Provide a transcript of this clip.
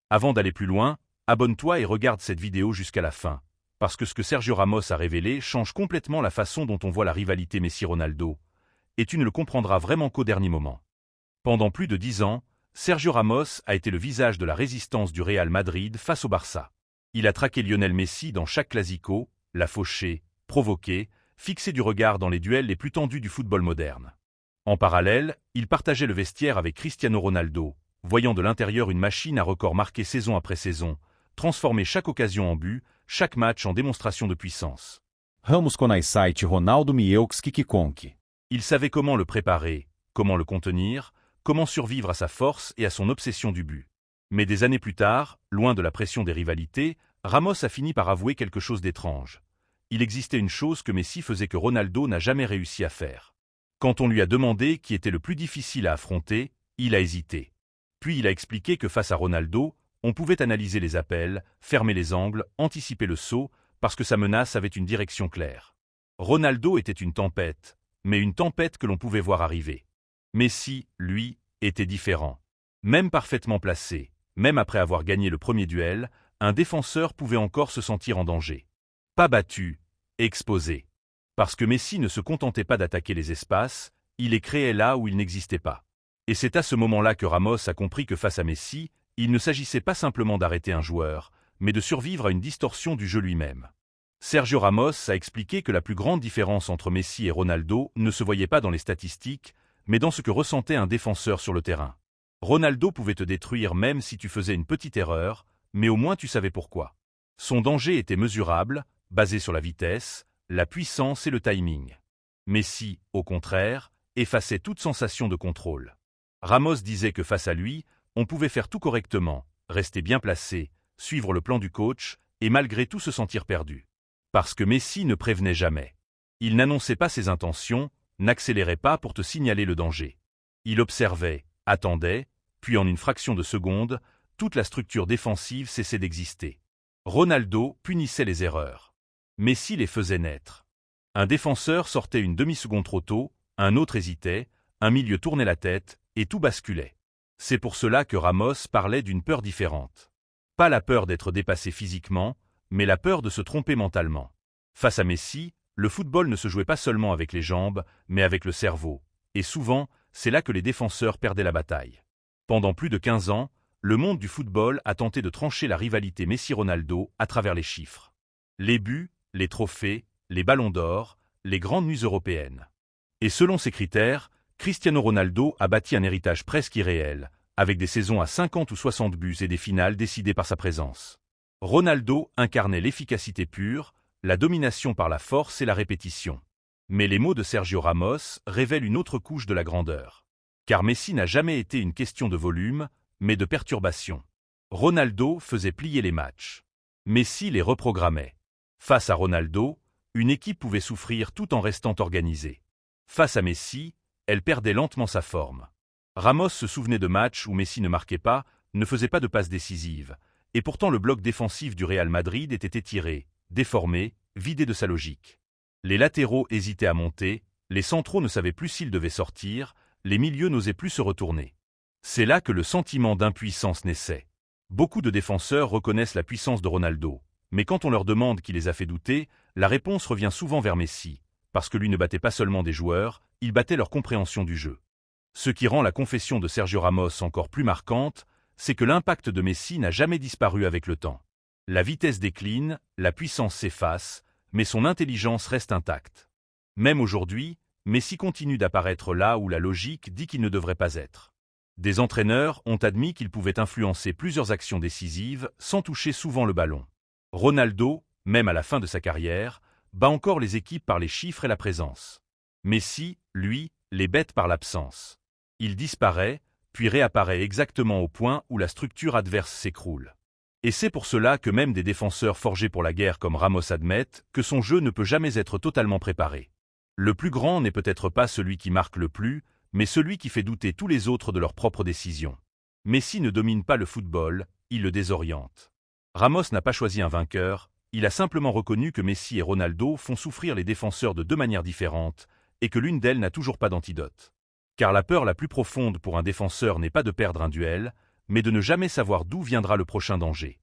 Avant d'aller plus loin, abonne-toi et regarde cette vidéo jusqu'à la fin, parce que ce que Sergio Ramos a révélé change complètement la façon dont on voit la rivalité Messi-Ronaldo, et tu ne le comprendras vraiment qu'au dernier moment. Pendant plus de 10 ans, Sergio Ramos a été le visage de la résistance du Real Madrid face au Barça. Il a traqué Lionel Messi dans chaque classico, l'a fauché, provoqué, fixé du regard dans les duels les plus tendus du football moderne. En parallèle, il partageait le vestiaire avec Cristiano Ronaldo, voyant de l'intérieur une machine à record marquée saison après saison, transformer chaque occasion en but, chaque match en démonstration de puissance. Ramos konai site Ronaldo Mielski Kikonki. Il savait comment le préparer, comment le contenir, comment survivre à sa force et à son obsession du but. Mais des années plus tard, loin de la pression des rivalités, Ramos a fini par avouer quelque chose d'étrange. Il existait une chose que Messi faisait que Ronaldo n'a jamais réussi à faire. Quand on lui a demandé qui était le plus difficile à affronter, il a hésité. Puis il a expliqué que face à Ronaldo, on pouvait analyser les appels, fermer les angles, anticiper le saut, parce que sa menace avait une direction claire. Ronaldo était une tempête, mais une tempête que l'on pouvait voir arriver. Messi, lui, était différent. Même parfaitement placé, même après avoir gagné le premier duel, un défenseur pouvait encore se sentir en danger. Pas battu, exposé. Parce que Messi ne se contentait pas d'attaquer les espaces, il les créait là où ils n'existaient pas. Et c'est à ce moment-là que Ramos a compris que face à Messi, il ne s'agissait pas simplement d'arrêter un joueur, mais de survivre à une distorsion du jeu lui-même. Sergio Ramos a expliqué que la plus grande différence entre Messi et Ronaldo ne se voyait pas dans les statistiques, mais dans ce que ressentait un défenseur sur le terrain. Ronaldo pouvait te détruire même si tu faisais une petite erreur, mais au moins tu savais pourquoi. Son danger était mesurable, basé sur la vitesse, la puissance et le timing. Messi, au contraire, effaçait toute sensation de contrôle. Ramos disait que face à lui, on pouvait faire tout correctement, rester bien placé, suivre le plan du coach, et malgré tout se sentir perdu. Parce que Messi ne prévenait jamais. Il n'annonçait pas ses intentions, n'accélérait pas pour te signaler le danger. Il observait, attendait, puis en une fraction de seconde, toute la structure défensive cessait d'exister. Ronaldo punissait les erreurs. Messi les faisait naître. Un défenseur sortait une demi-seconde trop tôt, un autre hésitait, un milieu tournait la tête, et tout basculait. C'est pour cela que Ramos parlait d'une peur différente. Pas la peur d'être dépassé physiquement, mais la peur de se tromper mentalement. Face à Messi, le football ne se jouait pas seulement avec les jambes, mais avec le cerveau, et souvent, c'est là que les défenseurs perdaient la bataille. Pendant plus de 15 ans, le monde du football a tenté de trancher la rivalité Messi-Ronaldo à travers les chiffres. Les buts, les trophées, les ballons d'or, les grandes nuits européennes. Et selon ces critères, Cristiano Ronaldo a bâti un héritage presque irréel, avec des saisons à 50 ou 60 buts et des finales décidées par sa présence. Ronaldo incarnait l'efficacité pure, la domination par la force et la répétition. Mais les mots de Sergio Ramos révèlent une autre couche de la grandeur. Car Messi n'a jamais été une question de volume, mais de perturbation. Ronaldo faisait plier les matchs. Messi les reprogrammait. Face à Ronaldo, une équipe pouvait souffrir tout en restant organisée. Face à Messi, elle perdait lentement sa forme. Ramos se souvenait de matchs où Messi ne marquait pas, ne faisait pas de passes décisives, et pourtant le bloc défensif du Real Madrid était étiré, déformé, vidé de sa logique. Les latéraux hésitaient à monter, les centraux ne savaient plus s'ils devaient sortir, les milieux n'osaient plus se retourner. C'est là que le sentiment d'impuissance naissait. Beaucoup de défenseurs reconnaissent la puissance de Ronaldo, mais quand on leur demande qui les a fait douter, la réponse revient souvent vers Messi, parce que lui ne battait pas seulement des joueurs, il battait leur compréhension du jeu. Ce qui rend la confession de Sergio Ramos encore plus marquante, c'est que l'impact de Messi n'a jamais disparu avec le temps. La vitesse décline, la puissance s'efface, mais son intelligence reste intacte. Même aujourd'hui, Messi continue d'apparaître là où la logique dit qu'il ne devrait pas être. Des entraîneurs ont admis qu'il pouvait influencer plusieurs actions décisives sans toucher souvent le ballon. Ronaldo, même à la fin de sa carrière, bat encore les équipes par les chiffres et la présence. Messi, lui, les bête par l'absence. Il disparaît, puis réapparaît exactement au point où la structure adverse s'écroule. Et c'est pour cela que même des défenseurs forgés pour la guerre comme Ramos admettent que son jeu ne peut jamais être totalement préparé. Le plus grand n'est peut-être pas celui qui marque le plus, mais celui qui fait douter tous les autres de leurs propres décisions. Messi ne domine pas le football, il le désoriente. Ramos n'a pas choisi un vainqueur, il a simplement reconnu que Messi et Ronaldo font souffrir les défenseurs de deux manières différentes, et que l'une d'elles n'a toujours pas d'antidote. Car la peur la plus profonde pour un défenseur n'est pas de perdre un duel, mais de ne jamais savoir d'où viendra le prochain danger.